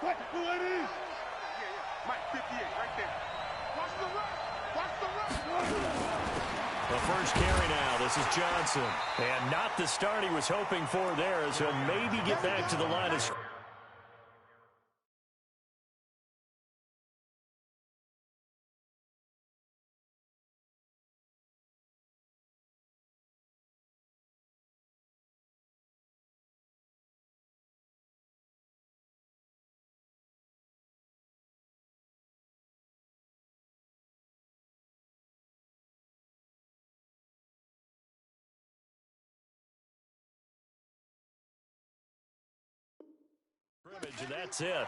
Yeah, Mike 58 right there. Watch the run. Watch the run. The first carry now. This is Johnson. And not the start he was hoping for there, as he'll maybe get back to the line of scrimmage. And that's it.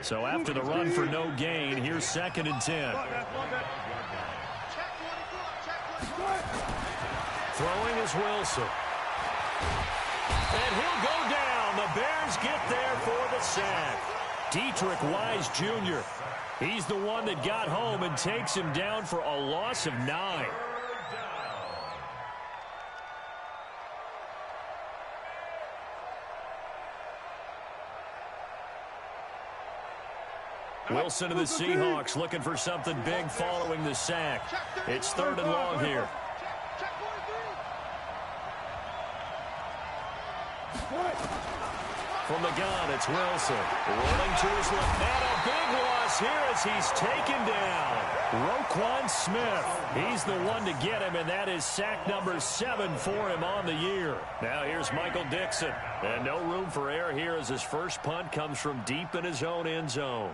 So after the run for no gain, here's 2nd and 10. Throwing is Wilson. And he'll go down. The Bears get there for the sack. Dietrich Wise Jr. He's the one that got home and takes him down for a loss of 9. Wilson of the Seahawks looking for something big following the sack. It's 3rd and long here. From the gun, it's Wilson. Rolling to his left. And a big loss here as he's taken down. Roquan Smith. He's the one to get him, and that is sack number 7 for him on the year. Now here's Michael Dixon. And no room for error here as his first punt comes from deep in his own end zone.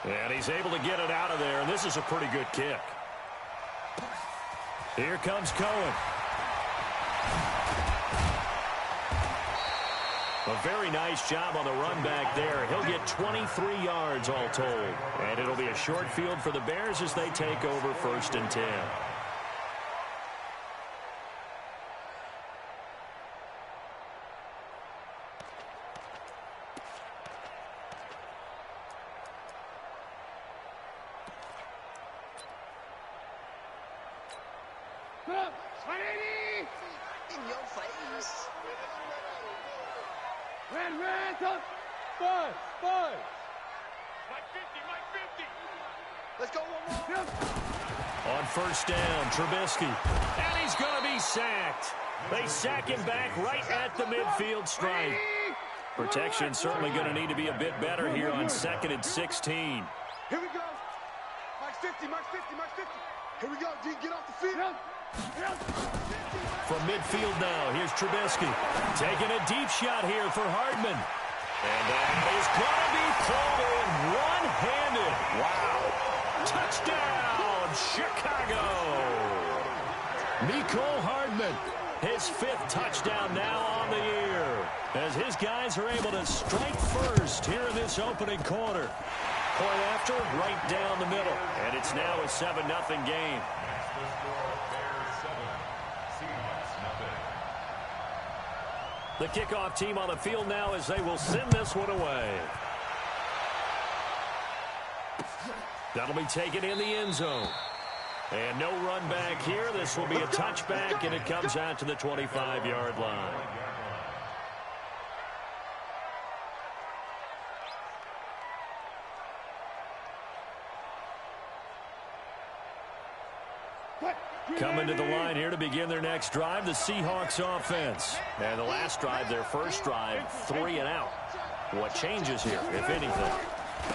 And he's able to get it out of there, and this is a pretty good kick. Here comes Cohen. A very nice job on the run back there. He'll get 23 yards all told. And it'll be a short field for the Bears as they take over 1st and 10. In your face. Red, 5. Mike 50. Let's go one more. On 1st down, Trubisky. And he's going to be sacked. They sack him back right at the midfield stripe. Protection certainly going to need to be a bit better here on 2nd and 16. Here we go. Mike 50. Here we go. D, get off the field. From midfield now, here's Trubisky. Taking a deep shot here for Hardman. And that is going to be pulled in one-handed. Wow. Touchdown, Chicago. Mecole Hardman, his 5th touchdown now on the year, as his guys are able to strike first here in this opening quarter. Point after, right down the middle. And it's now a 7-0 game. The kickoff team on the field now as they will send this one away. That'll be taken in the end zone. And no run back here. This will be a touchback, and it comes out to the 25-yard line. Coming to the line here to begin their next drive, the Seahawks offense. And the last drive, their first drive, 3 and out. What changes here, if anything?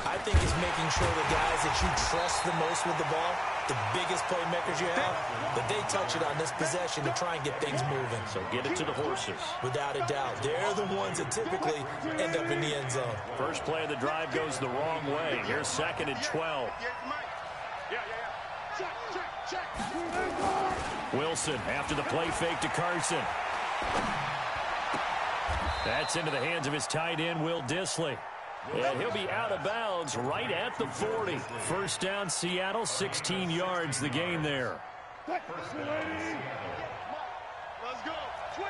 I think it's making sure the guys that you trust the most with the ball, the biggest playmakers you have, that they touch it on this possession to try and get things moving. So get it to the horses. Without a doubt. They're the ones that typically end up in the end zone. First play of the drive goes the wrong way. Here's 2nd and 12. Wilson after the play fake to Carson. That's into the hands of his tight end, Will Dissly. And he'll be out of bounds right at the 40. First down, Seattle, 16 yards the gain there. Let's go. 25.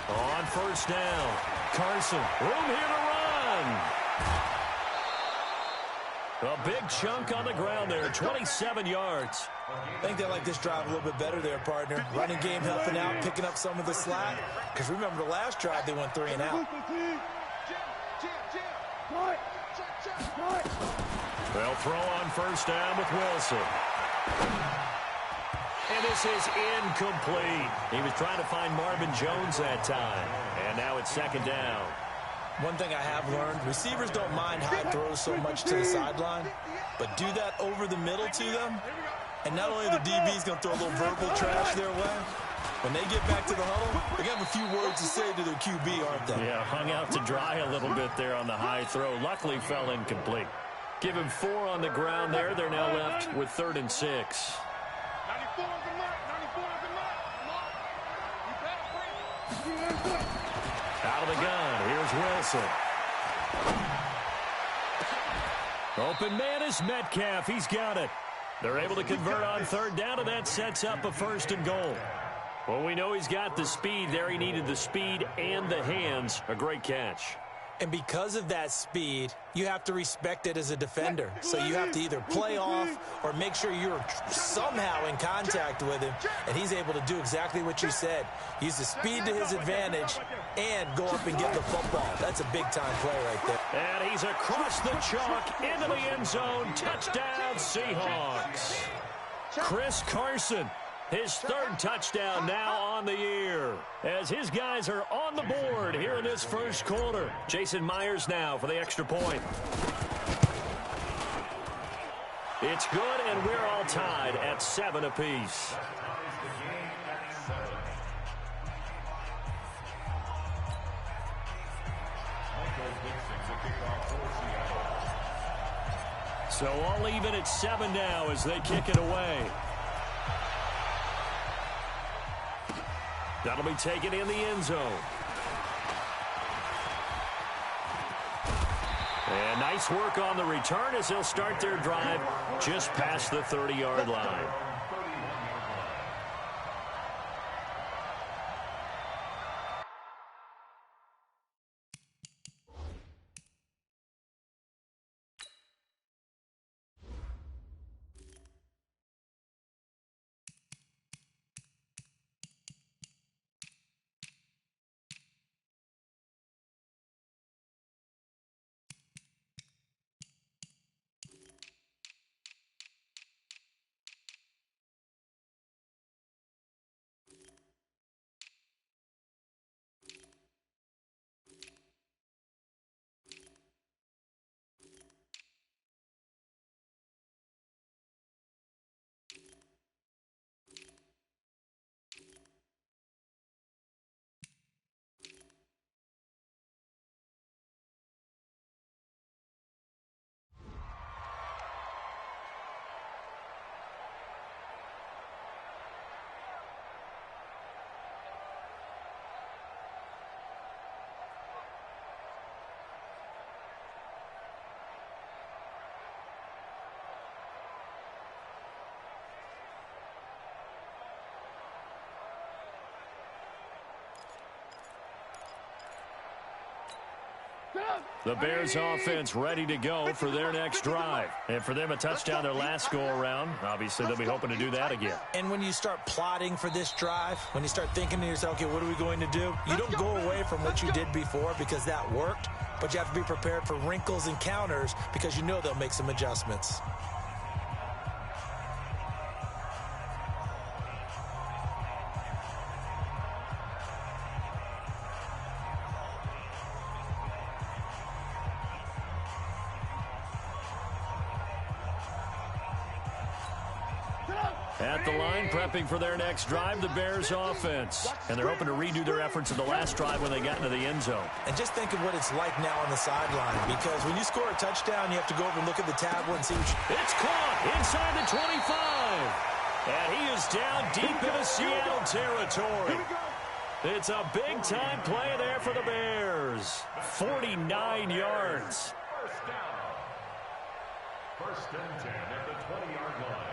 On 1st down, Carson, room here to run. A big chunk on the ground there, 27 yards. I think they like this drive a little bit better there, partner. Running game helping out, picking up some of the slack. Because remember, the last drive, they went 3 and out. They'll throw on first down with Wilson. And this is incomplete. He was trying to find Marvin Jones that time. And now it's second down. One thing I have learned, receivers don't mind high throws so much to the sideline, but do that over the middle to them, and not only the DB's going to throw a little verbal trash their way, when they get back to the huddle, they're going to have a few words to say to their QB, aren't they? Yeah, hung out to dry a little bit there on the high throw. Luckily fell incomplete. Give him 4 on the ground there. They're now left with 3rd and 6. 94 is the mark. 94 is the mark. You better bring. Out of the gun, here's Wilson. Open man is Metcalf. He's got it. They're able to convert on 3rd down, and that sets up a 1st and goal. Well, we know he's got the speed there. He needed the speed and the hands. A great catch. And because of that speed, you have to respect it as a defender. So you have to either play off or make sure you're somehow in contact with him. And he's able to do exactly what you said. Use the speed to his advantage and go up and get the football. That's a big-time play right there. And he's across the chalk into the end zone. Touchdown, Seahawks. Chris Carson, his 3rd touchdown now on the year, as his guys are on the board here in this first quarter. Jason Myers now for the extra point. It's good, and we're all tied at 7 apiece. So all even at 7 now as they kick it away. That'll be taken in the end zone. And nice work on the return as they'll start their drive just past the 30-yard line. The Bears offense ready to go for their next drive. And for them, a touchdown their last go-around. Obviously, they'll be hoping to do that again. And when you start plotting for this drive, when you start thinking to yourself, okay, what are we going to do? You don't go away from what you did before because that worked, but you have to be prepared for wrinkles and counters because you know they'll make some adjustments. At the line, prepping for their next drive, the Bears offense. And they're hoping to redo their efforts of the last drive when they got into the end zone. And just think of what it's like now on the sideline, because when you score a touchdown, you have to go over and look at the tablet and see what you... It's caught inside the 25. And he is down deep into Seattle territory. It's a big-time play there for the Bears. 49 yards. First down. 1st and 10 at the 20-yard line.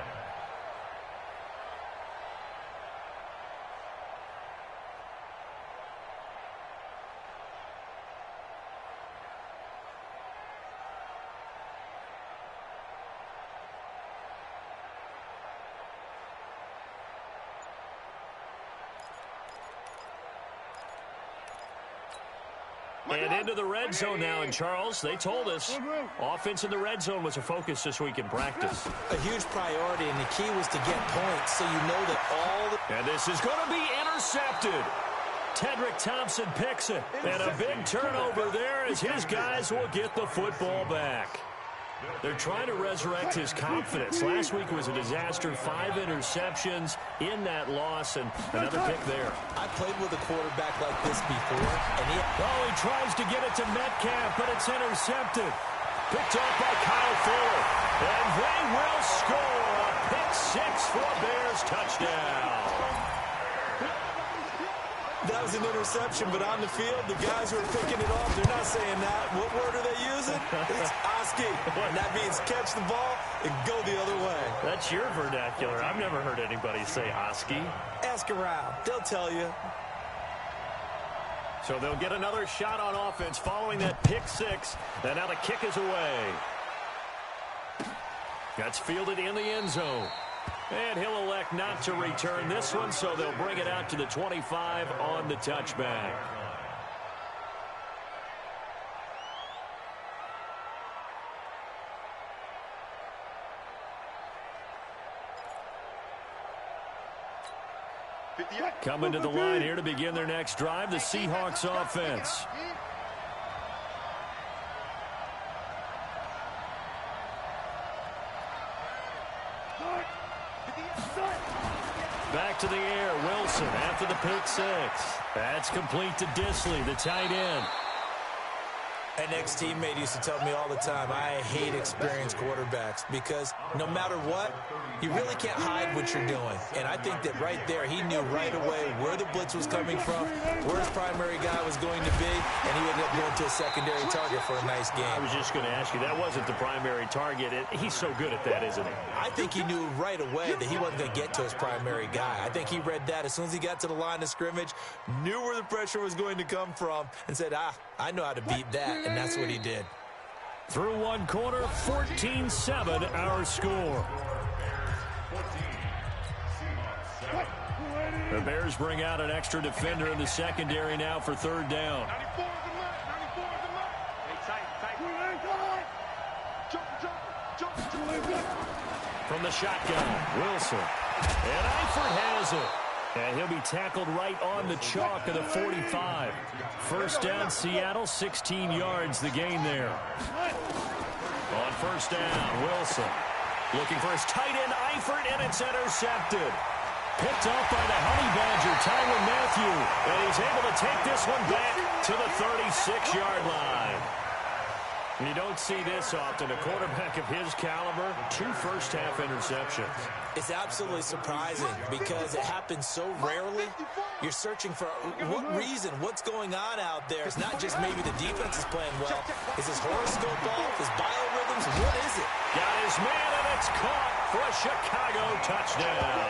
And into the red zone now. And, Charles, they told us offense in the red zone was a focus this week in practice. A huge priority, and the key was to get points so you know that all the... And this is going to be intercepted. Tedrick Thompson picks it. And a big turnover there as his guys will get the football back. They're trying to resurrect his confidence. Last week was a disaster. 5 interceptions in that loss, and another pick there. I played with a quarterback like this before, and he tries to get it to Metcalf, but it's intercepted. Picked off by Kyle Fuller. And they will score a pick 6 for Bears touchdown. That was an interception, but on the field, the guys who are picking it off, they're not saying that. What word are they using? It's Oski. And that means catch the ball and go the other way. That's your vernacular. I've never heard anybody say Oski. Ask around. They'll tell you. So they'll get another shot on offense following that pick 6. And now the kick is away. That's fielded in the end zone. And he'll elect not to return this one, so they'll bring it out to the 25 on the touchback. Coming to the line here to begin their next drive, the Seahawks offense. Back to the air, Wilson after the pick 6. That's complete to Disley, the tight end. An ex-teammate used to tell me all the time, I hate experienced quarterbacks because no matter what, you really can't hide what you're doing. And I think that right there, he knew right away where the blitz was coming from, where his primary guy was going to be, and he ended up going to a secondary target for a nice game. I was just going to ask you, that wasn't the primary target. He's so good at that, isn't he? I think he knew right away that he wasn't going to get to his primary guy. I think he read that as soon as he got to the line of scrimmage, knew where the pressure was going to come from, and said, I know how to beat that. And that's what he did. Through one quarter, 14-7 our score. The Bears bring out an extra defender in the secondary now for third down. From the shotgun, Wilson. And Eifert has it. And he'll be tackled right on the chalk of the 45. First down, Seattle, 16 yards the gain there. On first down, Wilson looking for his tight end, Eifert, and it's intercepted. Picked off by the Honey Badger, Tyrann Mathieu. And he's able to take this one back to the 36-yard line. You don't see this often. A quarterback of his caliber, 2 first-half interceptions. It's absolutely surprising because it happens so rarely. You're searching for what reason, what's going on out there. It's not just maybe the defense is playing well. Is his horoscope off? His biorhythms? What is it? Got his man, and it's caught for a Chicago touchdown.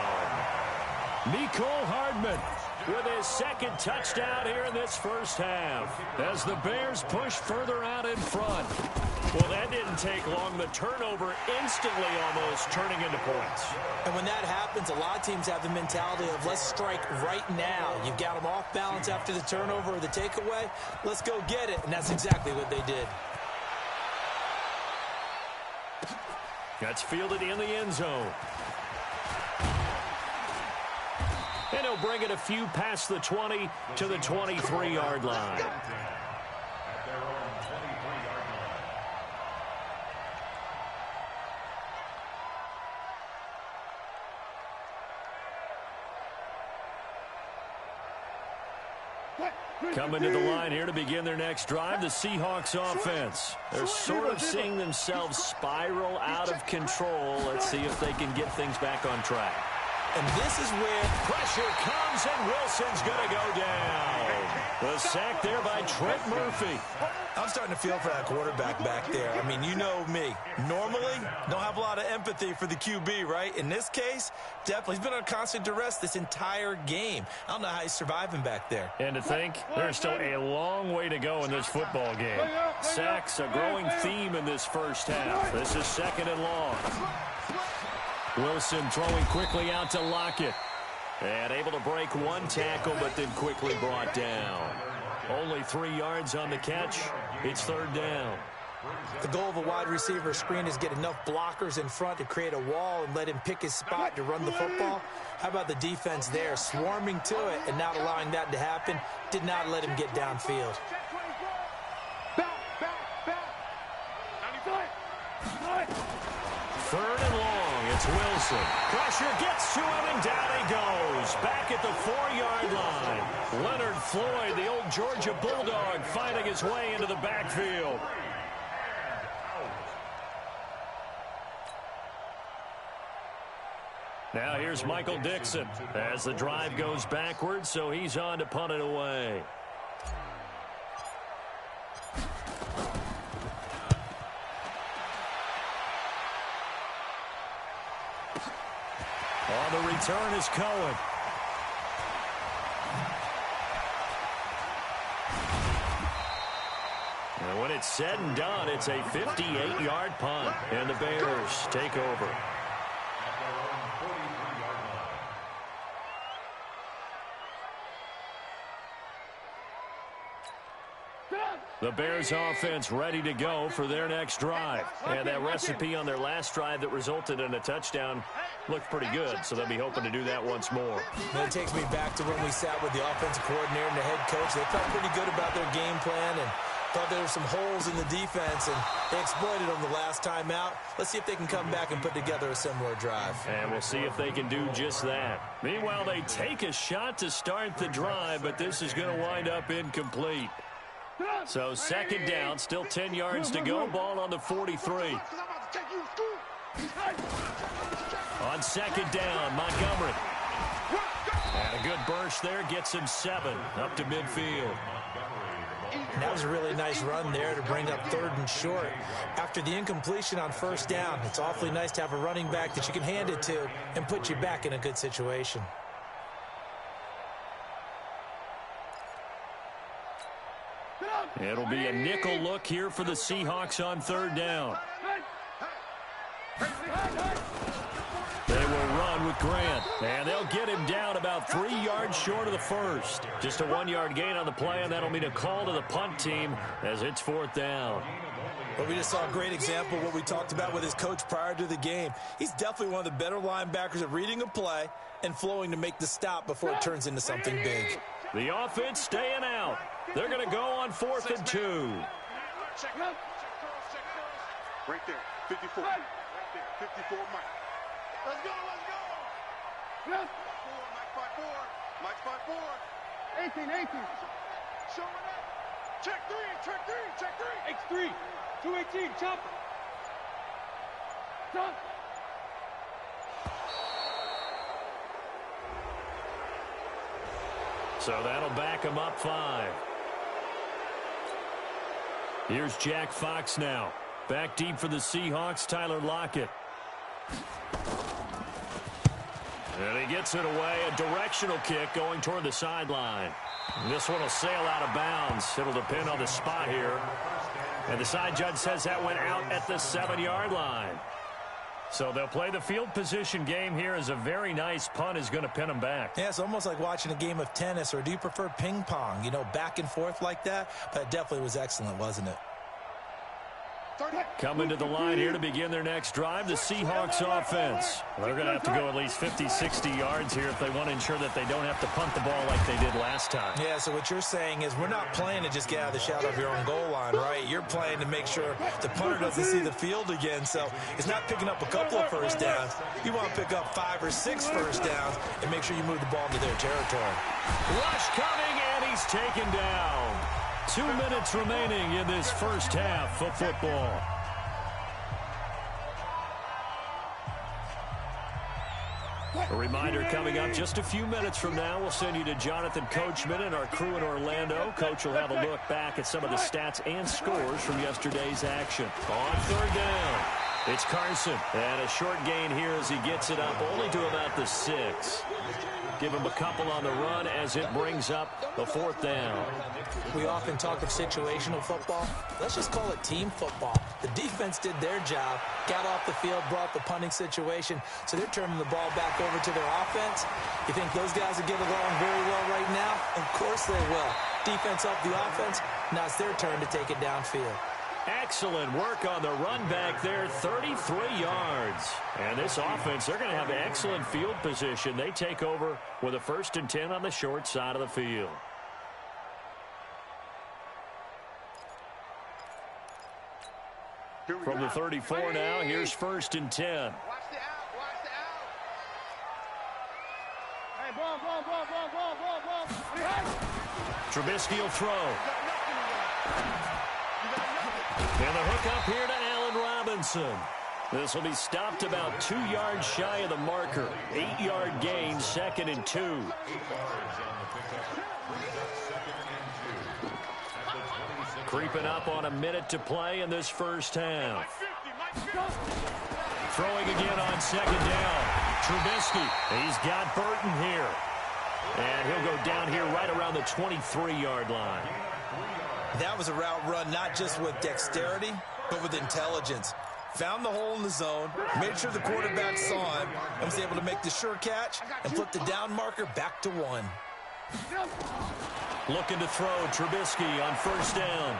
Nicole Hardman with his second touchdown here in this first half as the Bears push further out in front. Well, that didn't take long. The turnover instantly almost turning into points. And when that happens, a lot of teams have the mentality of let's strike right now. You've got them off balance after the turnover or the takeaway. Let's go get it. And that's exactly what they did. That's fielded in the end zone. And he'll bring it a few past the 20 to the 23-yard line. Coming to the line here to begin their next drive, the Seahawks offense. They're sort of seeing themselves spiral out of control. Let's see if they can get things back on track. And this is where pressure comes, and Wilson's going to go down. The sack there by Trent Murphy. I'm starting to feel for that quarterback back there. I mean, you know me. Normally, don't have a lot of empathy for the QB, right? In this case, definitely. He's been on constant duress this entire game. I don't know how he's surviving back there. And to think, there's still a long way to go in this football game. Sacks, a growing theme in this first half. This is second and long. Wilson throwing quickly out to Lockett. And able to break one tackle, but then quickly brought down. Only 3 yards on the catch. It's third down. The goal of a wide receiver screen is get enough blockers in front to create a wall and let him pick his spot to run the football. How about the defense there, swarming to it and not allowing that to happen? Did not let him get downfield. Third and long, it's Wilson. Pressure gets to him, and down he goes. Back at the 4-yard line. Leonard Floyd, the old Georgia Bulldog, fighting his way into the backfield. Now here's Michael Dixon as the drive goes backwards, so he's on to punt it away. On the return is Cohen. And when it's said and done, it's a 58-yard punt, and the Bears take over. The Bears offense ready to go for their next drive. And that recipe on their last drive that resulted in a touchdown looked pretty good, so they'll be hoping to do that once more. And it takes me back to when we sat with the offensive coordinator and the head coach. They felt pretty good about their game plan and thought there were some holes in the defense, and they exploited them the last time out. Let's see if they can come back and put together a similar drive. And we'll see if they can do just that. Meanwhile, they take a shot to start the drive, but this is going to wind up incomplete. So second down, still 10 yards to go. Ball on the 43. On second down, Montgomery. And a good burst there gets him 7 up to midfield. And that was a really nice run there to bring up 3rd and short. After the incompletion on first down, it's awfully nice to have a running back that you can hand it to and put you back in a good situation. It'll be a nickel look here for the Seahawks on third down. They will run with Grant, and they'll get him down about 3 yards short of the first. Just a 1-yard gain on the play, and that'll mean a call to the punt team as it's 4th down. Well, we just saw a great example of what we talked about with his coach prior to the game. He's definitely one of the better linebackers at reading a play and flowing to make the stop before it turns into something big. The offense staying out. They're going to go on 4th and 2. Right there, 54. Right there, 54, Mike. Let's go, let's go. Mike 5-4. Mike 5-4. 18. Show it up. Check 3. X3. 218, chop. Stop. So that'll back him up 5. Here's Jack Fox now. Back deep for the Seahawks, Tyler Lockett. And he gets it away, a directional kick going toward the sideline. This one will sail out of bounds. It'll depend on the spot here. And the side judge says that went out at the 7-yard line. So they'll play the field position game here as a very nice punt is going to pin them back. Yeah, it's almost like watching a game of tennis, or do you prefer ping pong? You know, back and forth like that? But it definitely was excellent, wasn't it? Coming to the line here to begin their next drive, the Seahawks offense. They're going to have to go at least 50, 60 yards here if they want to ensure that they don't have to punt the ball like they did last time. Yeah, so what you're saying is we're not playing to just get out of the shadow of your own goal line, right? You're playing to make sure the punter doesn't see the field again. So it's not picking up a couple of first downs. You want to pick up 5 or 6 first downs and make sure you move the ball into their territory. Rush coming, and he's taken down. 2 minutes remaining in this first half of football. A reminder coming up just a few minutes from now, we'll send you to Jonathan Coachman and our crew in Orlando. Coach will have a look back at some of the stats and scores from yesterday's action. On third down, it's Carson. And a short gain here as he gets it up only to about the 6. Give him a couple on the run as it brings up the 4th down. We often talk of situational football. Let's just call it team football. The defense did their job, got off the field, brought the punting situation, so they're turning the ball back over to their offense. You think those guys will get along very well right now? Of course they will. defense helped the offense. Now it's their turn to take it downfield. Excellent work on the run back there, 33 yards. And this offense, they're going to have excellent field position. They take over with a 1st and 10 on the short side of the field. From the 34 now, here's 1st and 10. Watch the out, watch the out. Hey, ball. Trubisky will throw. And the hook up here to Allen Robinson. This will be stopped about 2 yards shy of the marker. 8-yard gain, 2nd and 2. Creeping up on a minute to play in this first half. Throwing again on 2nd down. Trubisky, he's got Burton here. And he'll go down here right around the 23-yard line. That was a route run not just with dexterity, but with intelligence. Found the hole in the zone, made sure the quarterback saw him, and was able to make the sure catch and flip the down marker back to 1. Looking to throw, Trubisky on 1st down.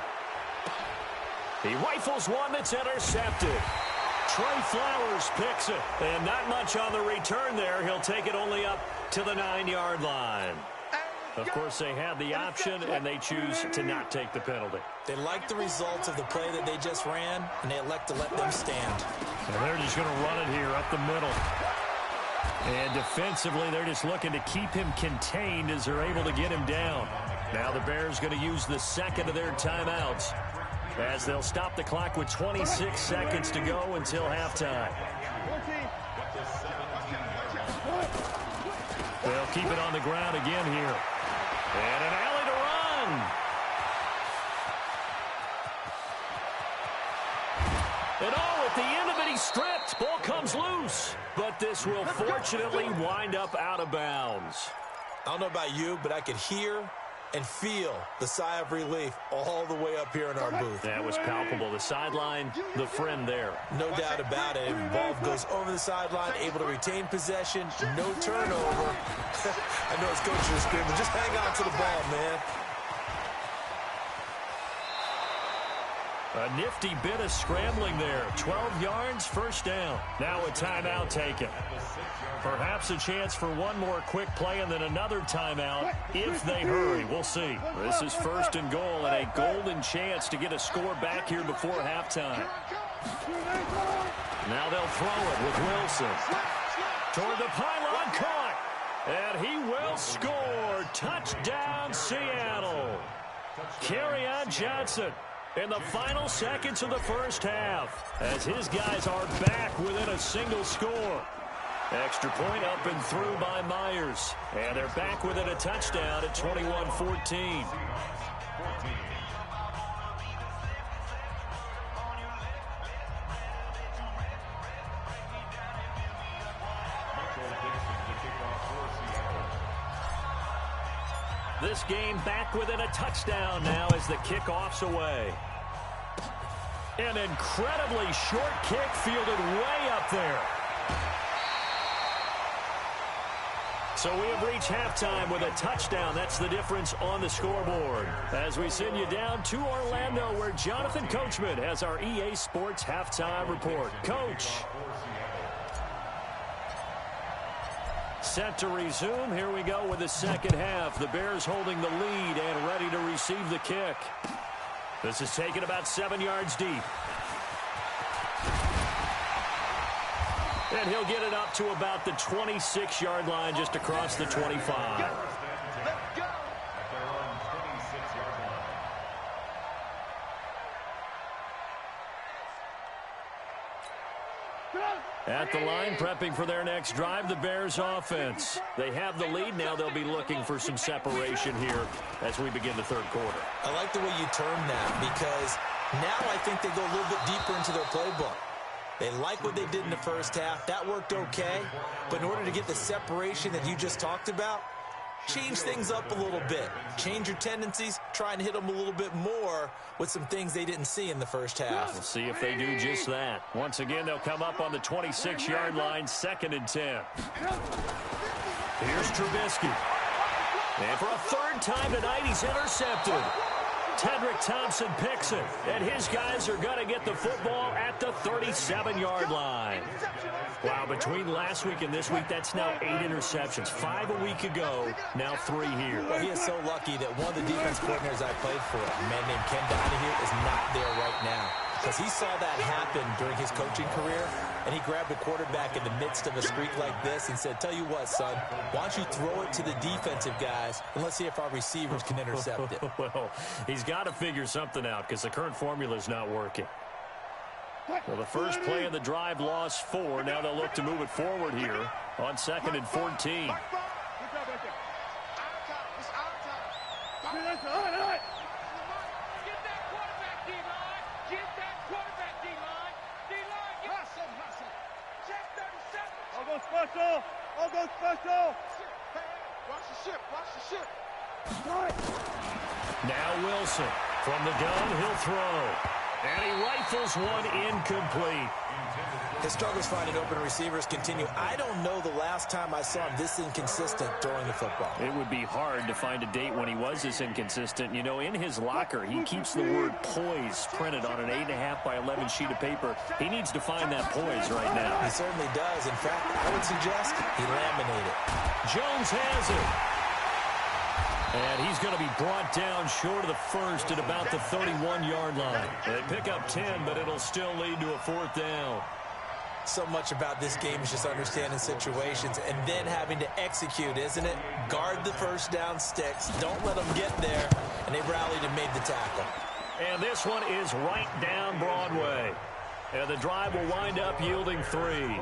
He rifles one that's intercepted. Trey Flowers picks it, and not much on the return there. He'll take it only up to the 9-yard line. Of course, they have the option, and they choose to not take the penalty. They like the results of the play that they just ran, and they elect to let them stand. And they're just going to run it here up the middle. And defensively, they're just looking to keep him contained as they're able to get him down. Now the Bears going to use the 2nd of their timeouts as they'll stop the clock with 26 seconds to go until halftime. They'll keep it on the ground again here. And an alley to run. And at the end of it, he's stripped. Ball comes loose. But this will fortunately wind up out of bounds. I don't know about you, but I could hear and feel the sigh of relief all the way up here in our booth. That was palpable. The sideline, the friend there. No doubt about it. Ball goes over the sideline, able to retain possession, no turnover. I know his coach is screaming, just hang on to the ball, man. A nifty bit of scrambling there. 12 yards, 1st down. Now a timeout taken. Perhaps a chance for one more quick play and then another timeout if they hurry. We'll see. This is 1st and goal and a golden chance to get a score back here before halftime. Now they'll throw it with Wilson. Toward the pylon, caught. And he will score. Touchdown, Seattle. Kerryon Johnson in the final seconds of the first half as his guys are back within a single score. Extra point up and through by Myers. And they're back within a touchdown at 21-14. This game back within a touchdown now as the kickoff's away. An incredibly short kick fielded way up there. So we have reached halftime with a touchdown. That's the difference on the scoreboard. As we send you down to Orlando, where Jonathan Coachman has our EA Sports halftime report. Coach. Set to resume. Here we go with the second half. The Bears holding the lead and ready to receive the kick. This is taken about 7 yards deep. And he'll get it up to about the 26-yard line, just across the 25. At the line, prepping for their next drive, the Bears offense. They have the lead. Now they'll be looking for some separation here as we begin the third quarter. I like the way you term that, because now I think they go a little bit deeper into their playbook. They like what they did in the first half. That worked okay. But in order to get the separation that you just talked about, change things up a little bit. Change your tendencies. Try and hit them a little bit more with some things they didn't see in the first half. We'll see if they do just that. Once again, they'll come up on the 26-yard line, 2nd and 10. Here's Trubisky. And for a third time tonight, he's intercepted. Tedrick Thompson picks it, and his guys are going to get the football at the 37-yard line. Wow, between last week and this week, that's now 8 interceptions. 5 a week ago, now 3 here. Well, he is so lucky that one of the defense coordinators I played for, a man named Ken Donahue, is not there right now. Because he saw that happen during his coaching career, and he grabbed a quarterback in the midst of a streak like this and said, tell you what, son, why don't you throw it to the defensive guys, and let's see if our receivers can intercept it. Well, he's got to figure something out because the current formula is not working. Well, the first play of the drive lost 4. Now they'll look to move it forward here on 2nd and 14. Special! I'll go special! Watch the ship! Watch the ship! Now Wilson. From the gun, he'll throw. And he rifles one incomplete. His struggles finding open receivers continue. I don't know the last time I saw him this inconsistent throwing the football. It would be hard to find a date when he was this inconsistent. You know, in his locker, he keeps the word poise printed on an 8.5 by 11 sheet of paper. He needs to find that poise right now. He certainly does. In fact, I would suggest he laminate it. Jones has it. And he's going to be brought down short of the first at about the 31-yard line. They pick up 10, but it'll still lead to a 4th down. So much about this game is just understanding situations and then having to execute, isn't it? Guard the first down sticks. Don't let them get there. And they rallied and made the tackle. And this one is right down Broadway. And the drive will wind up yielding 3.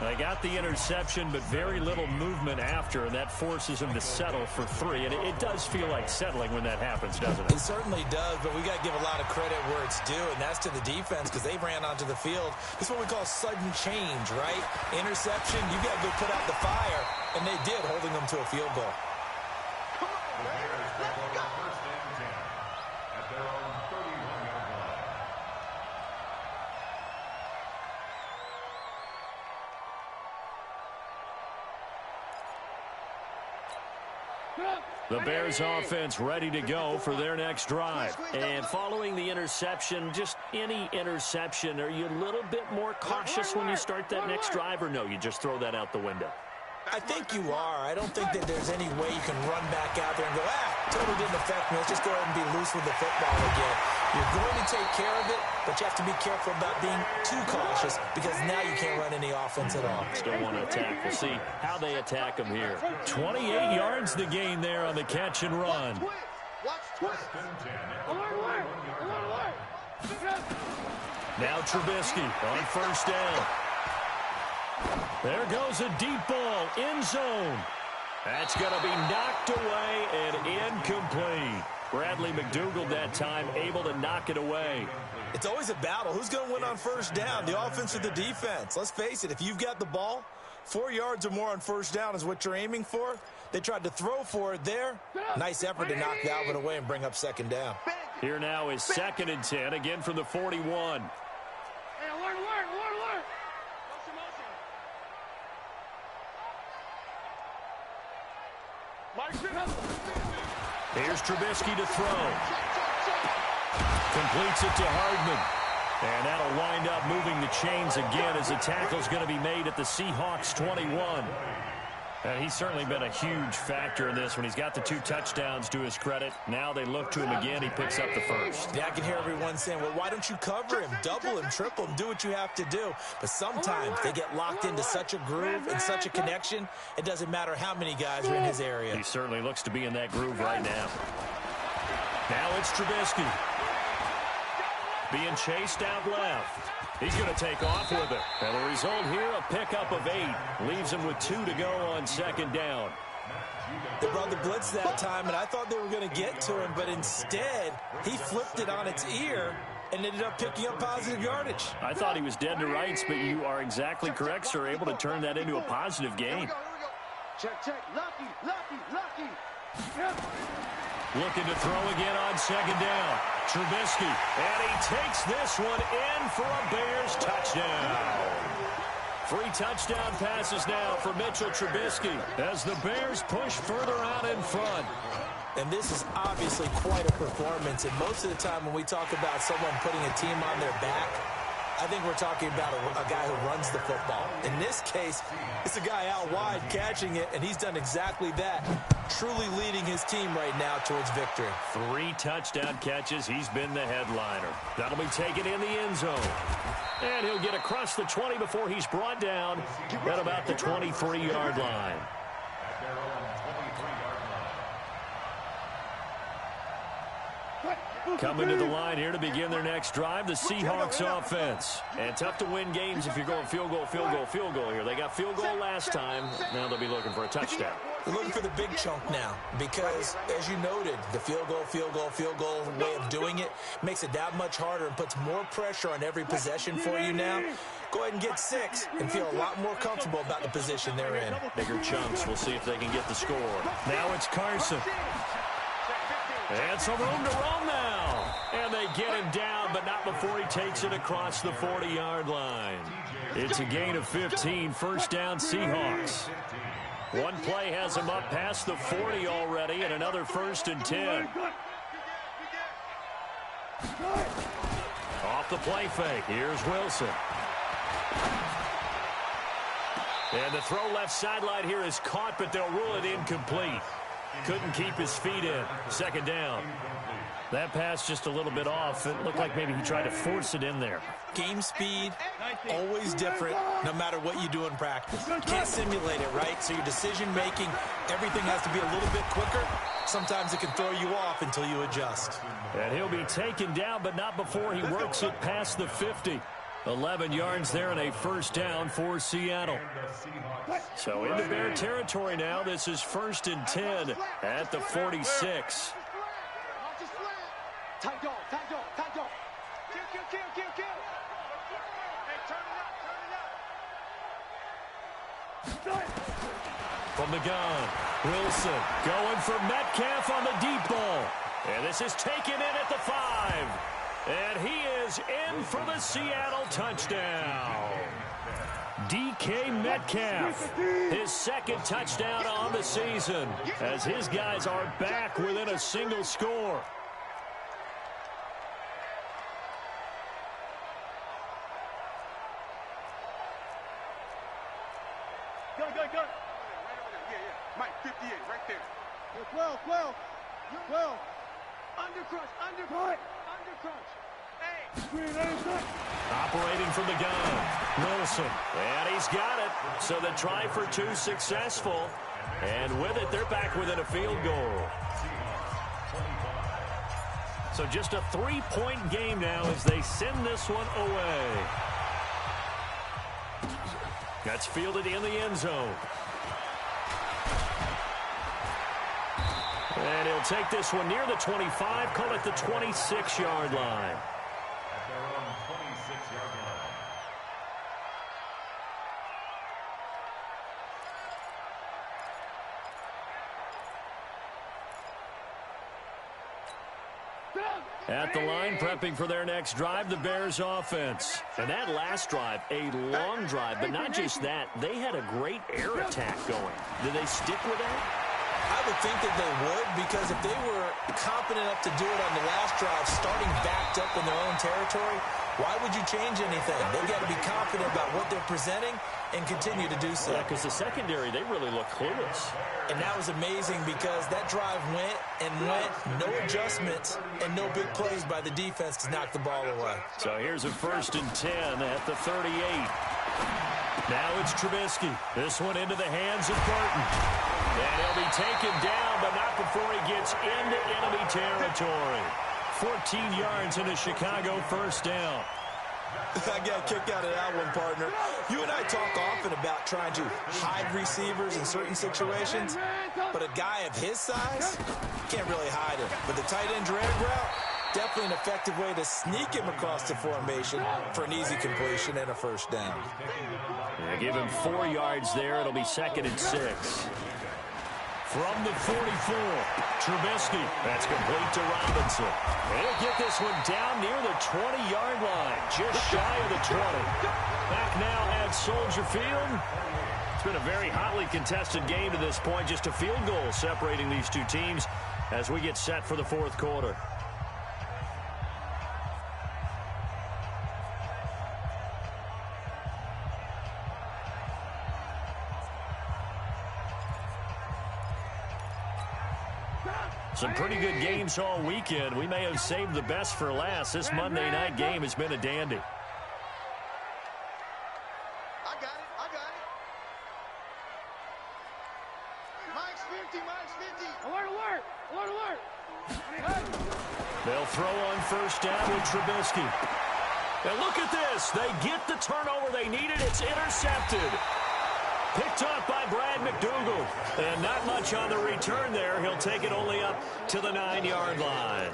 They got the interception, but very little movement after, and that forces him to settle for 3. And it does feel like settling when that happens, doesn't it? It certainly does, but we got to give a lot of credit where it's due, and that's to the defense because they ran onto the field. This is what we call sudden change, right? Interception, you got to go put out the fire, and they did, holding them to a field goal. The Bears offense ready to go for their next drive. And following the interception, just any interception, are you a little bit more cautious when you start that next drive, or no, you just throw that out the window? I think you are. I don't think that there's any way you can run back out there and go, totally didn't affect me. Let's just go ahead and be loose with the football again. You're going to take care of it, but you have to be careful about being too cautious because now you can't run any offense at all. Still want to attack. We'll see how they attack them here. 28 yards the gain there on the catch and run. Now Trubisky on first down. There goes a deep ball, end zone. That's going to be knocked away and incomplete. Bradley McDougald that time able to knock it away. It's always a battle. Who's going to win on first down, the offense or the defense? Let's face it, if you've got the ball, 4 yards or more on first down is what you're aiming for. They tried to throw for it there. Nice effort to knock Dalvin away and bring up second down. Here now is 2nd and 10, again from the 41. Here's Trubisky to throw. Completes it to Hardman. And that'll wind up moving the chains again as the tackle's going to be made at the Seahawks 21. And he's certainly been a huge factor in this when he's got the 2 touchdowns to his credit. Now they look to him again. He picks up the first. Yeah, I can hear everyone saying, well, why don't you cover him, double him, triple him, do what you have to do. But sometimes they get locked into such a groove and such a connection, it doesn't matter how many guys are in his area. He certainly looks to be in that groove right now. Now it's Trubisky. Being chased out left. He's going to take off with it. And the result here, a pickup of 8. Leaves him with 2 to go on second down. They brought the blitz that time, and I thought they were going to get to him, but instead, he flipped it on its ear and ended up picking up positive yardage. I thought he was dead to rights, but you are exactly correct, sir. Able to turn that into a positive gain. Check. Lucky. Looking to throw again on second down. Trubisky, and he takes this one in for a Bears touchdown. 3 touchdown passes now for Mitchell Trubisky as the Bears push further out in front. And this is obviously quite a performance. And most of the time when we talk about someone putting a team on their back, I think we're talking about a guy who runs the football. In this case, it's a guy out wide catching it, and he's done exactly that, truly leading his team right now towards victory. 3 touchdown catches. He's been the headliner. That'll be taken in the end zone. And he'll get across the 20 before he's brought down at about the 23-yard line. Coming to the line here to begin their next drive, the Seahawks offense. And tough to win games if you're going field goal, field goal, field goal here. They got field goal last time. Now they'll be looking for a touchdown. They're looking for the big chunk now because, as you noted, the field goal way of doing it makes it that much harder and puts more pressure on every possession for you now. Go ahead and get 6 and feel a lot more comfortable about the position they're in. Bigger chunks. We'll see if they can get the score. Now it's Carson. And some room to roam now. And they get him down, but not before he takes it across the 40-yard line. It's a gain of 15, first down Seahawks. One play has him up past the 40 already, and another 1st and 10. Off the play fake, here's Wilson. And the throw left sideline here is caught, but they'll rule it incomplete. Couldn't keep his feet in. Second down. That pass just a little bit off. It looked like maybe he tried to force it in there. Game speed, always different, no matter what you do in practice. You can't simulate it, right? So your decision-making, everything has to be a little bit quicker. Sometimes it can throw you off until you adjust. And he'll be taken down, but not before he works it past the 50. 11 yards there and a first down for Seattle. So into Bear territory now. This is 1st and 10 at the 46. Tight dog, tight dog, tight dog. Kill. Hey, turn it up. From the gun, Wilson going for Metcalf on the deep ball. And this is taken in at the 5. And he is in for the Seattle touchdown. DK Metcalf, his 2nd touchdown on the season, as his guys are back within a single score. Go. Right over there. Yeah. Mike, 58, right there. 12. Undercrush. Operating from the gun, Wilson. And he's got it. So the try for 2 successful. And with it, they're back within a field goal. So just a 3-point game now as they send this one away. That's fielded in the end zone. And he'll take this one near the 25, call it the 26-yard line. At their own 26-yard line. At the line, prepping for their next drive, the Bears offense. And that last drive, a long drive, but not just that. They had a great air attack going. Did they stick with that? I would think that they would, because if they were confident enough to do it on the last drive, starting backed up in their own territory, why would you change anything? They've got to be confident about what they're presenting and continue to do so. Yeah, because the secondary, they really look clueless. And that was amazing because that drive went, no adjustments, and no big plays by the defense to knock the ball away. So here's a 1st and 10 at the 38. Now it's Trubisky. This one into the hands of Burton. And he'll be taken down, but not before he gets into enemy territory. 14 yards into Chicago, first down. I got a kick out of that one, partner. You and I talk often about trying to hide receivers in certain situations, but a guy of his size can't really hide him. But the tight end drag route, definitely an effective way to sneak him across the formation for an easy completion and a first down. Yeah, give him 4 yards there. It'll be 2nd and 6. From the 44, Trubisky. That's complete to Robinson. He'll get this one down near the 20-yard line, just shy of the 20. Back now at Soldier Field. It's been a very hotly contested game to this point. Just a field goal separating these two teams as we get set for the fourth quarter. Some pretty good games all weekend. We may have saved the best for last. This Monday night game has been a dandy. I got it. Mike's 50, Mike's 50. Alert. They'll throw on first down with Trubisky. And look at this. They get the turnover they needed. It's intercepted. Picked off by Brad McDougal. And not much on the return there. He'll take it only up to the 9-yard line.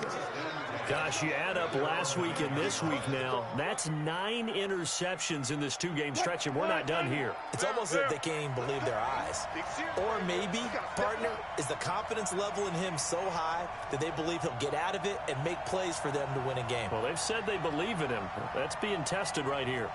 Gosh, you add up last week and this week now. That's 9 interceptions in this two-game stretch, and we're not done here. It's almost as if they can't even believe their eyes. Or maybe, partner, is the confidence level in him so high that they believe he'll get out of it and make plays for them to win a game. Well, they've said they believe in him. That's being tested right here.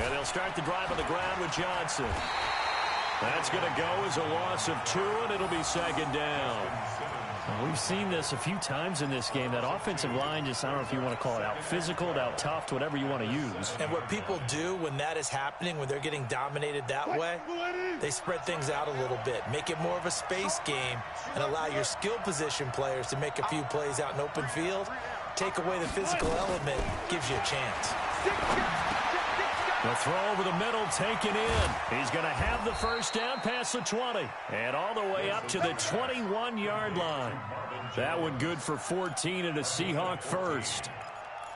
And they'll start the drive on the ground with Johnson. That's going to go as a loss of 2, and it'll be second down. We've seen this a few times in this game. That offensive line just, I don't know if you want to call it out physical, out tough, whatever you want to use. And what people do when that is happening, when they're getting dominated that way, they spread things out a little bit, make it more of a space game, and allow your skill position players to make a few plays out in open field. Take away the physical element, gives you a chance. The throw over the middle, taken in. He's going to have the first down past the 20. And all the way up to the 21-yard line. That one good for 14 and a Seahawk first.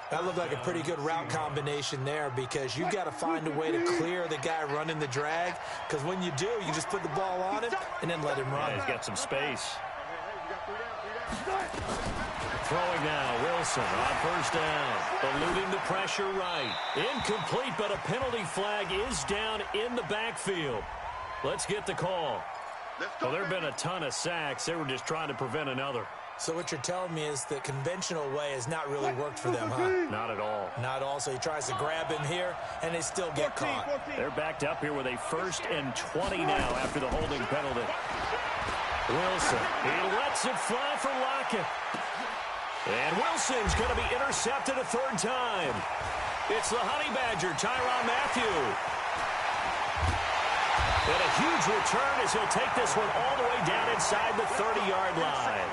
That looked like a pretty good route combination there because you've got to find a way to clear the guy running the drag. Because when you do, you just put the ball on him and then let him run. Yeah, he's got some space. Throwing now, Wilson on first down. Eluding the pressure right. Incomplete, but a penalty flag is down in the backfield. Let's get the call. Well, there have been a ton of sacks. They were just trying to prevent another. So what you're telling me is the conventional way has not really worked for them, huh? Not at all. Not all. So he tries to grab him here, and they still get caught. They're backed up here with a 1st and 20 now after the holding penalty. Wilson, he lets it fly for Lockett. And Wilson's going to be intercepted a 3rd time. It's the Honey Badger, Tyrann Mathieu. And a huge return as he'll take this one all the way down inside the 30-yard line.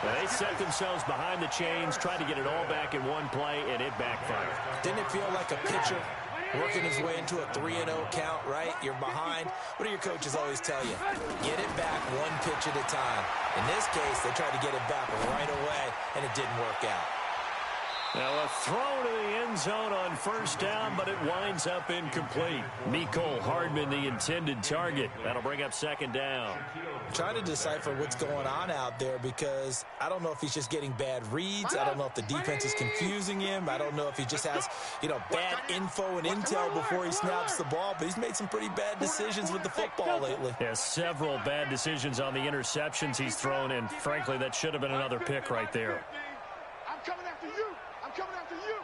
They set themselves behind the chains, trying to get it all back in one play, and it backfired. Didn't it feel like a pitcher working his way into a 3-0 count, right? You're behind. What do your coaches always tell you? Get it back one pitch at a time. In this case, they tried to get it back right away, and it didn't work out. Now a throw to the end zone on first down, but it winds up incomplete. Mecole Hardman, the intended target. That'll bring up second down. I'm trying to decipher what's going on out there because I don't know if he's just getting bad reads. I don't know if the defense is confusing him. I don't know if he just has, bad info and intel before he snaps the ball. But he's made some pretty bad decisions with the football lately. Yeah, several bad decisions on the interceptions he's thrown, and frankly, that should have been another pick right there. I'm coming after you. I'm coming after you.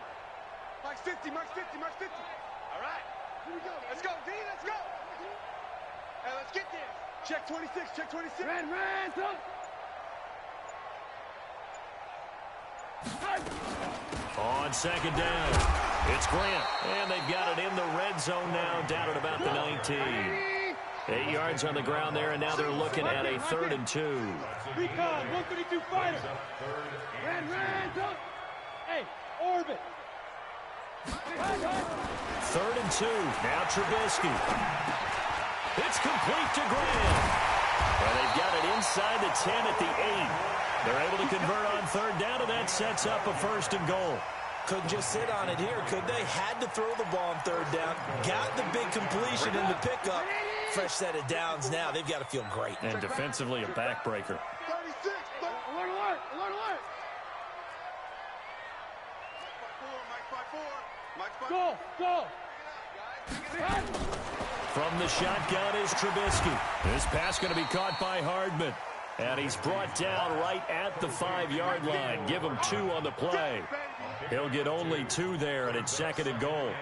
Mike's 50, Mike's 50, Mike's 50. All right. Here we go. Let's go, D. Let's go. Hey, let's get there. Check 26. Check 26. Red, up. On second down, it's Grant. And they've got it in the red zone now, down at about the 19. 8 yards on the ground there, and now they're looking at a 3rd and 2. Recon, 132 fighter. Red, up. Hey, orbit. 3rd and 2. Now Trubisky. It's complete to Graham. And they've got it inside the 10 at the 8. They're able to convert on 3rd down, and that sets up a 1st and goal. Couldn't just sit on it here, could they? Had to throw the ball on 3rd down. Got the big completion in the pickup. Fresh set of downs now. They've got to feel great. And defensively, a backbreaker. 36. Alert. Go, go. From the shotgun is Trubisky. This pass going to be caught by Hardman. And he's brought down right at the 5-yard line. Give him 2 on the play. He'll get only 2 there, and it's 2nd and goal.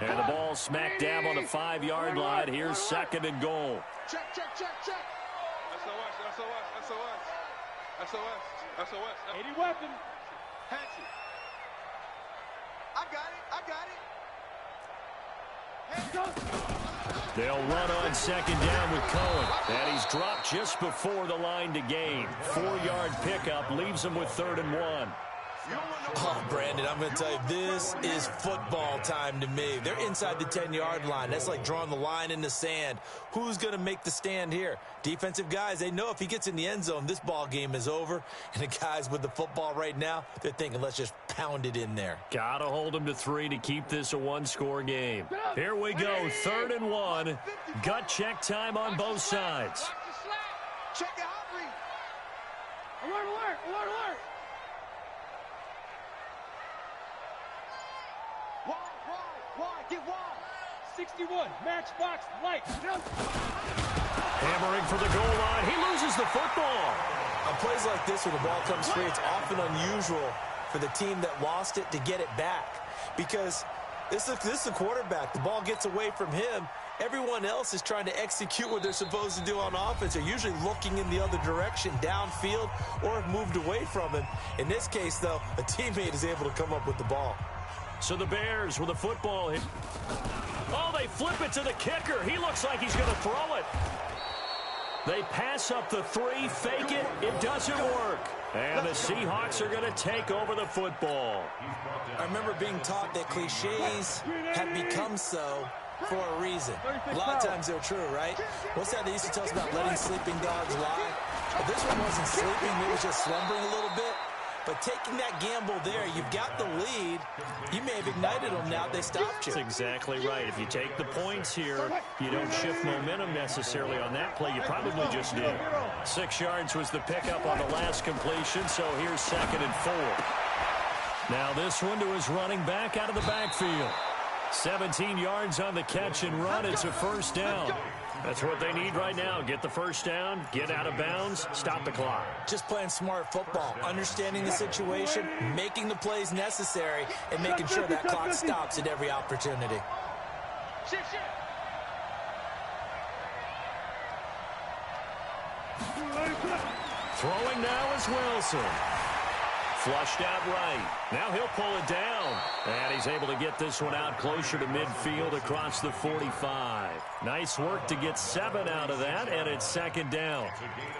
And the ball smack dab on the 5-yard line. Here's 2nd and goal. Check. SOS. 80 weapon. Handsy. I got it. They'll run on 2nd down with Cohen. And he's dropped just before the line to gain. 4-yard pickup leaves him with 3rd and 1. Oh, Brandon, I'm going to tell you, this is football time to me. They're inside the 10-yard line. That's like drawing the line in the sand. Who's going to make the stand here? Defensive guys, they know if he gets in the end zone, this ball game is over. And the guys with the football right now, they're thinking, let's just pound it in there. Got to hold him to 3 to keep this a 1-score game. Here we go, 3rd and 1. Gut check time on both sides. Check the hot read. Alert. Wide, get wide. 61, matchbox, light. Hammering for the goal line. He loses the football. On plays like this, when the ball comes free, it's often unusual for the team that lost it to get it back. Because this is a quarterback. The ball gets away from him. Everyone else is trying to execute what they're supposed to do on offense. They're usually looking in the other direction, downfield, or have moved away from him. In this case, though, a teammate is able to come up with the ball. So the Bears with a football hit. Oh, they flip it to the kicker. He looks like he's going to throw it. They pass up the 3, fake it. It doesn't work. And the Seahawks are going to take over the football. I remember being taught that cliches have become so for a reason. A lot of times they're true, right? What's that they used to tell us about letting sleeping dogs lie? But this one wasn't sleeping. It was just slumbering a little bit. But taking that gamble there, you've got the lead. You may have ignited them now. They stopped you. That's exactly right. If you take the points here, you don't shift momentum necessarily on that play. You probably just did. 6 yards was the pickup on the last completion, so here's 2nd and 4. Now this one to his running back out of the backfield. 17 yards on the catch and run. It's a 1st down. That's what they need right now. Get the 1st down, get out of bounds, stop the clock. Just playing smart football, understanding the situation, making the plays necessary, and making sure that clock stops at every opportunity. Throwing now is Wilson. Flushed out right. Now he'll pull it down. And he's able to get this one out closer to midfield across the 45. Nice work to get 7 out of that, and it's 2nd down.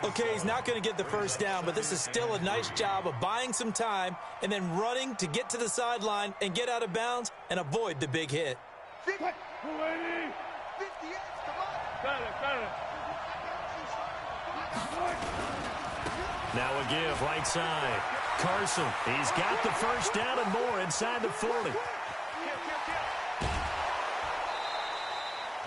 Okay, he's not going to get the 1st down, but this is still a nice job of buying some time and then running to get to the sideline and get out of bounds and avoid the big hit. 50. 58, come on. Got it. Now a give right side. Carson, he's got the 1st down and more inside the 40.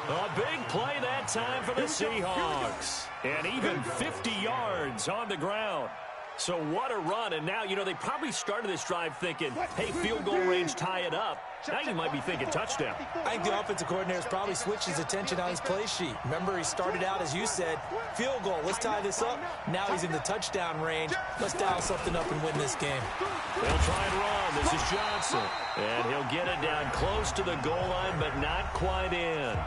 A big play that time for the Seahawks. And even 50 yards on the ground. So what a run. And now, they probably started this drive thinking, hey, field goal range, tie it up. Now you might be thinking touchdown. I think the offensive coordinator's probably switched his attention on his play sheet. Remember, he started out, as you said, field goal. Let's tie this up. Now he's in the touchdown range. Let's dial something up and win this game. They'll try and run. This is Johnson. And he'll get it down close to the goal line, but not quite in.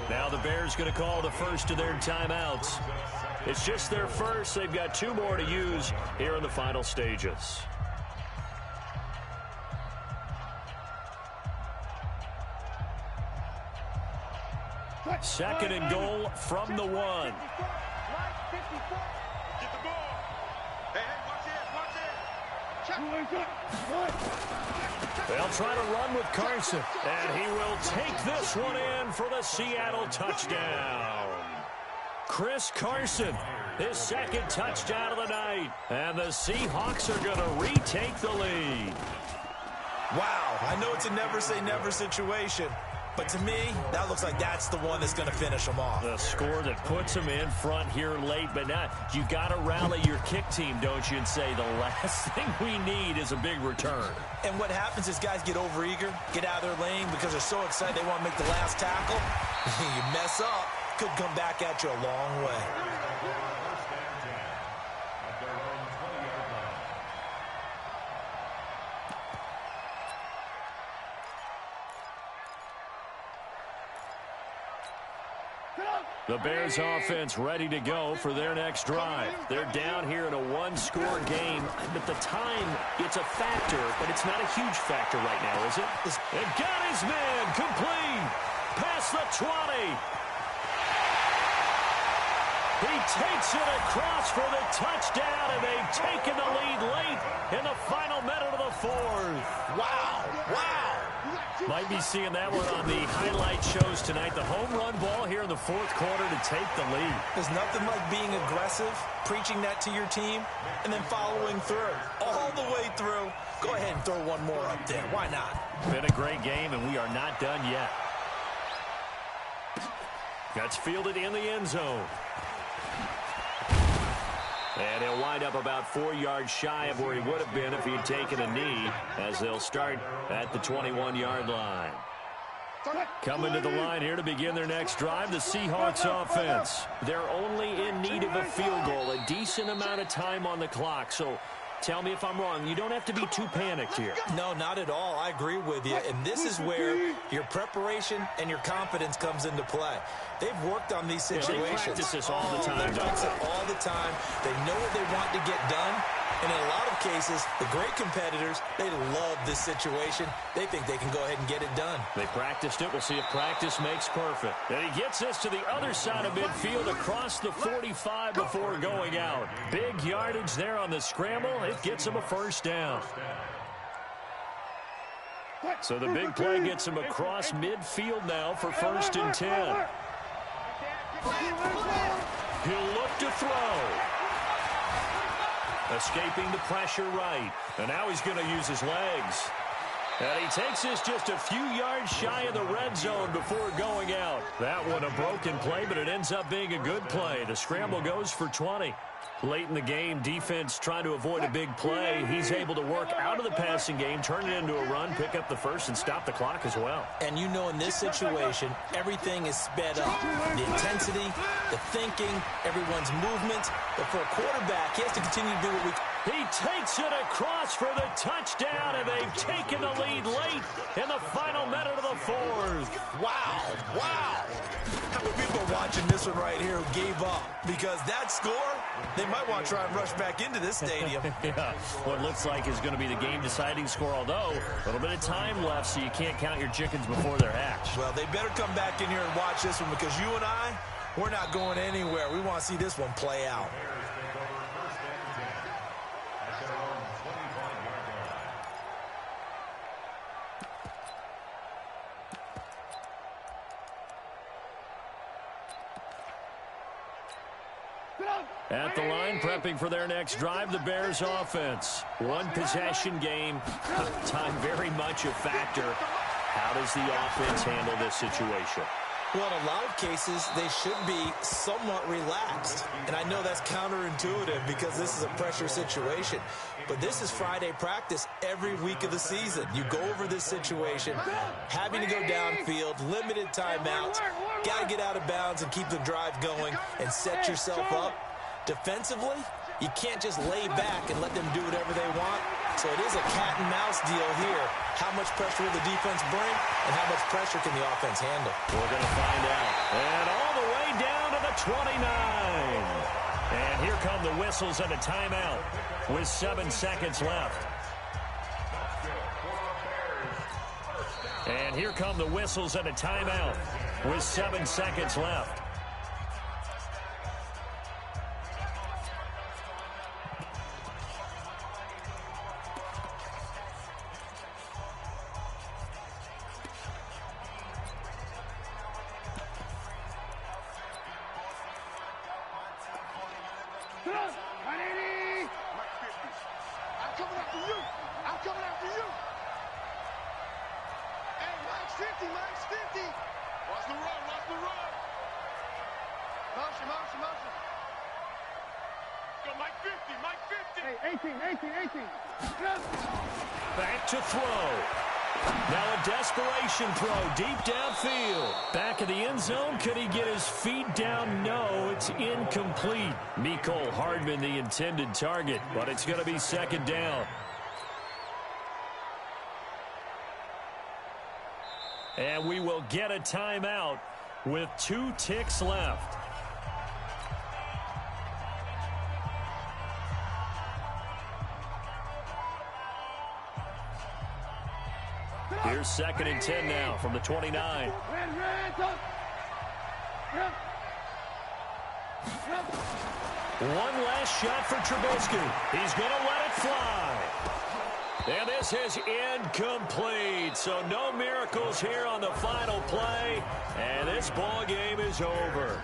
Now the Bears going to call the first of their timeouts. It's just their first. They've got 2 more to use here in the final stages. Second and goal from the 1. Get the ball. Hey, watch it. They'll try to run with Carson, and he will take this one in for the Seattle touchdown. Chris Carson, his 2nd touchdown of the night, and the Seahawks are going to retake the lead. Wow, I know it's a never say never situation, But to me, that looks like that's the one that's going to finish them off. The score that puts them in front here late, but not. You got to rally your kick team, don't you, and say the last thing we need is a big return. And what happens is guys get overeager, get out of their lane because they're so excited they want to make the last tackle. You mess up, could come back at you a long way. The Bears offense ready to go for their next drive. They're down here in a one-score game, but the time, it's a factor, but it's not a huge factor right now, is it? And got his man complete past the 20. He takes it across for the touchdown, and they've taken the lead late in the final minute of the fourth. Wow, wow. Might be seeing that one on the highlight shows tonight. The home run ball here in the fourth quarter to take the lead. There's nothing like being aggressive, preaching that to your team, and then following through. All the way through. Go ahead and throw one more up there. Why not? Been a great game, and we are not done yet. That's fielded in the end zone. And he'll wind up about 4 yards shy of where he would have been if he had taken a knee, as they'll start at the 21-yard line. Coming to the line here to begin their next drive, the Seahawks offense. They're only in need of a field goal, a decent amount of time on the clock. So tell me if I'm wrong. You don't have to be too panicked here. No, not at all. I agree with you. And this is where your preparation and your confidence comes into play. They've worked on these situations. They practice this all the time. They practice it all the time. They know what they want to get done. And in a lot of cases, the great competitors, they love this situation. They think they can go ahead and get it done. They practiced it. We'll see if practice makes perfect. And he gets this to the other side of midfield across the 45 before going out. Big yardage there on the scramble. It gets him a first down. So the big play gets him across midfield now for 1st and 10. He'll look to throw. Escaping the pressure right. And now he's going to use his legs. And he takes this just a few yards shy of the red zone before going out. That one a broken play, but it ends up being a good play. The scramble goes for 20. Late in the game, defense trying to avoid a big play. He's able to work out of the passing game, turn it into a run, pick up the first, and stop the clock as well. And you know in this situation, everything is sped up. The intensity, the thinking, everyone's movement. But for a quarterback, he has to continue to do what we... He takes it across for the touchdown, and they've taken the lead late in the final minute of the fourth. Wow, wow. How many people are watching this one right here who gave up? Because that score, they might want to try and rush back into this stadium. Yeah, what looks like is going to be the game-deciding score, although a little bit of time left, so you can't count your chickens before they're hatched. Well, they better come back in here and watch this one because you and I, we're not going anywhere. We want to see this one play out. At the line, prepping for their next drive, the Bears offense. One possession game, time very much a factor. How does the offense handle this situation? Well, in a lot of cases, they should be somewhat relaxed. And I know that's counterintuitive because this is a pressure situation. But this is Friday practice every week of the season. You go over this situation, having to go downfield, limited timeouts, got to get out of bounds and keep the drive going and set yourself up. Defensively, you can't just lay back and let them do whatever they want. So it is a cat and mouse deal here. How much pressure will the defense bring and how much pressure can the offense handle? We're going to find out. And all the way down to the 29. And here come the whistles and a timeout with 7 seconds left. And here come the whistles and a timeout with 7 seconds left. 50, Mike's 50. Watch the run, watch the run. Motion, motion, motion. Let's go, Mike 50, Mike 50. Hey, 18. Back to throw. Now a desperation throw deep downfield. Back in the end zone. Could he get his feet down? No, it's incomplete. Mecole Hardman the intended target, but it's going to be second down. And we will get a timeout with 2 ticks left. Here's 2nd and 10 now from the 29. One last shot for Trubisky. He's going to let it fly. And this is incomplete. So no miracles here on the final play. And this ball game is over.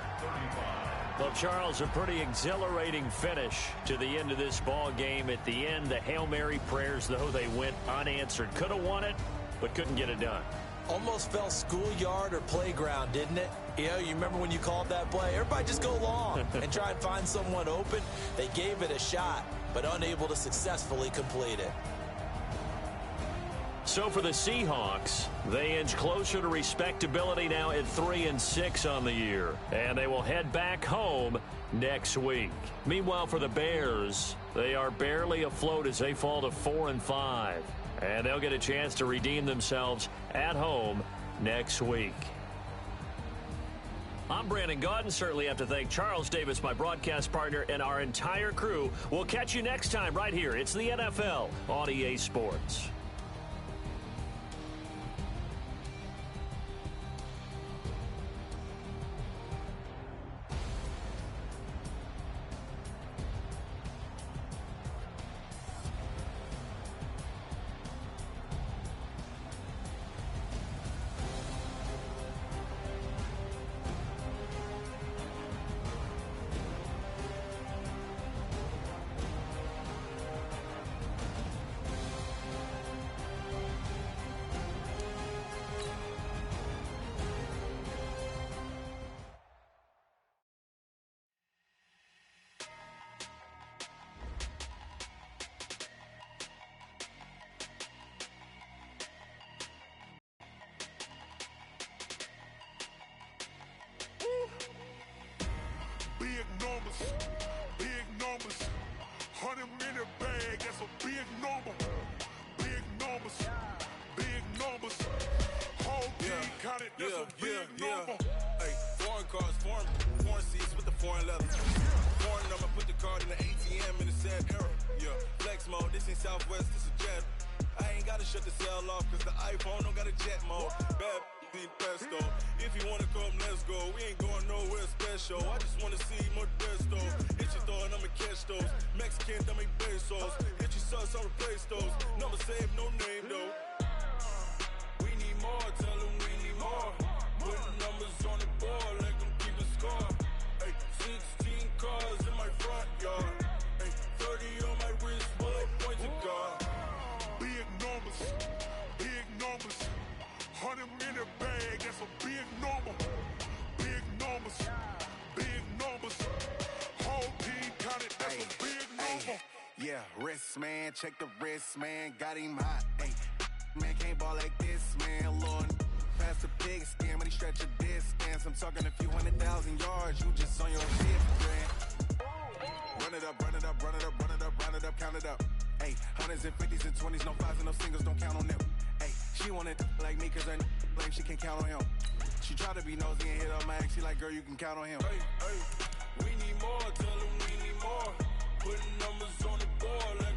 Well, Charles, a pretty exhilarating finish to the end of this ball game. At the end, the Hail Mary prayers, though, they went unanswered. Could have won it, but couldn't get it done. Almost felt schoolyard or playground, didn't it? You know, you remember when you called that play? Everybody just go long and try and find someone open. They gave it a shot, but unable to successfully complete it. So for the Seahawks, they inch closer to respectability now at 3-6 on the year. And they will head back home next week. Meanwhile, for the Bears, they are barely afloat as they fall to 4-5. And they'll get a chance to redeem themselves at home next week. I'm Brandon Gaudin. Certainly have to thank Charles Davis, my broadcast partner, and our entire crew. We'll catch you next time right here. It's the NFL on EA Sports. Big numbers, 100 in a bag, that's a big number. Big numbers, whole team counted, that's a big number. Hey, foreign cars, foreign seats with the foreign leather. Foreign number, put the card in the ATM in the sad era. Yeah, flex mode, this ain't Southwest, this is jet. I ain't gotta shut the cell off, cause the iPhone don't got a jet mode. Bad pesto. If you wanna come, let's go. We ain't going nowhere special. I just wanna see Modesto. Hit your thought, I'ma catch those. Mexican, dummy pesos. Hit your sus, I'll replace those. Number saved, no name though. We need more, tell them we need more. Putting numbers on the board, let them keep the score. Hey, 16 cars in my front yard. Hey, 30 on my wrist, while I point to God. Big numbers, 100 in a bag, that's a big number. Big numbers, whole team counted, that's a big number. Yeah, wrist man, check the wrist man, got him hot. Ay, man can't ball like this, man. Lord, pass the pig skin, but he stretch a distance. I'm talking a few 100,000 yards, you just on your fifth grand. Run it up, count it up. Ay, hundreds and 50s and 20s, no fives and no singles, don't count on them. Ay, she wanted like me, cause her blame, she can't count on him. She tried to be nosy and hit up my ex, she like, girl, you can count on him. Hey, we need more, tell them we need more. Putting numbers on the board, like